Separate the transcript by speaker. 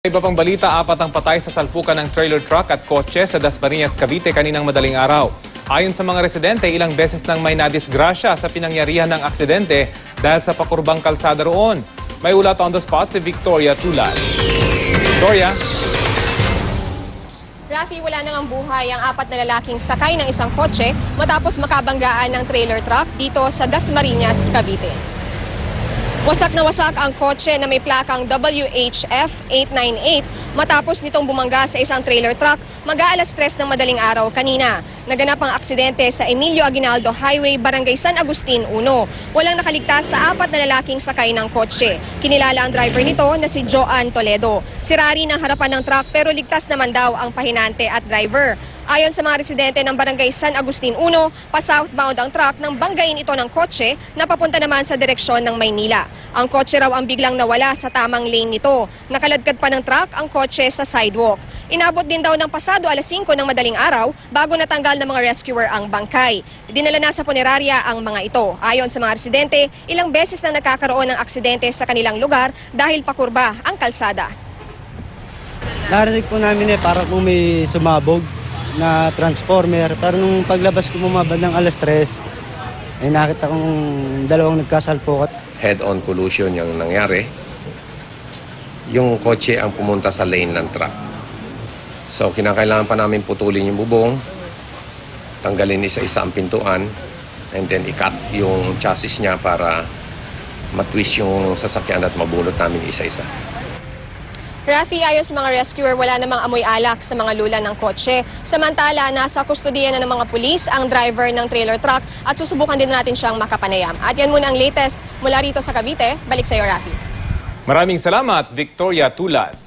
Speaker 1: Iba pang balita, 4 ang patay sa salpukan ng trailer truck at kotse sa Dasmariñas, Cavite kaninang madaling araw. Ayon sa mga residente, ilang beses nang may nadisgrasya sa pinangyarihan ng aksidente dahil sa pakurbang kalsada roon. May ulat on the spot si Victoria Tulad. Victoria?
Speaker 2: Rafi, wala nang ang buhay ang 4 na lalaking sakay ng isang kotse matapos makabanggaan ng trailer truck dito sa Dasmariñas, Cavite. Wasak na wasak ang kotse na may plakang WHF 898 matapos nitong bumangga sa isang trailer truck mag-aalas 3 ng madaling araw kanina. Naganap ang aksidente sa Emilio Aguinaldo Highway, Barangay San Agustin 1. Walang nakaligtas sa 4 na lalaking sakay ng kotse. Kinilala ang driver nito na si Joan Toledo. Sirari ng harapan ng truck pero ligtas naman daw ang pahinante at driver. Ayon sa mga residente ng Barangay San Agustin 1, pa-southbound ang truck nang banggain ito ng kotse na papunta naman sa direksyon ng Maynila. Ang kotse raw ang biglang nawala sa tamang lane nito. Nakaladkad pa ng truck ang kotse sa sidewalk. Inabot din daw ng pasado alas 5 ng madaling araw bago natanggal ng mga rescuer ang bangkay. Dinala na sa punerarya ang mga ito. Ayon sa mga residente, ilang beses na nagkakaroon ng aksidente sa kanilang lugar dahil pakurba ang kalsada.
Speaker 3: Narinig po namin para kung may sumabog na transformer, pero nung paglabas ko bumabad ng alas 3, nakita kong dalawang nagkasalpokot.
Speaker 4: Head-on collision yung nangyari. Yung kotse ang pumunta sa lane ng truck. So kinakailangan pa namin putulin yung bubong, tanggalin isa-isa ang pintuan, and then i-cut yung chassis niya para matwist yung sasakyan at mabunot namin isa-isa.
Speaker 2: Rafi, ayon sa mga rescuer, wala namang amoy alak sa mga lula ng kotse. Samantala, nasa kustodiya na ng mga pulis ang driver ng trailer truck at susubukan din natin siyang makapanayam. At yan muna ang latest mula rito sa Cavite. Balik sa iyo, Rafi.
Speaker 1: Maraming salamat, Victoria Tulad.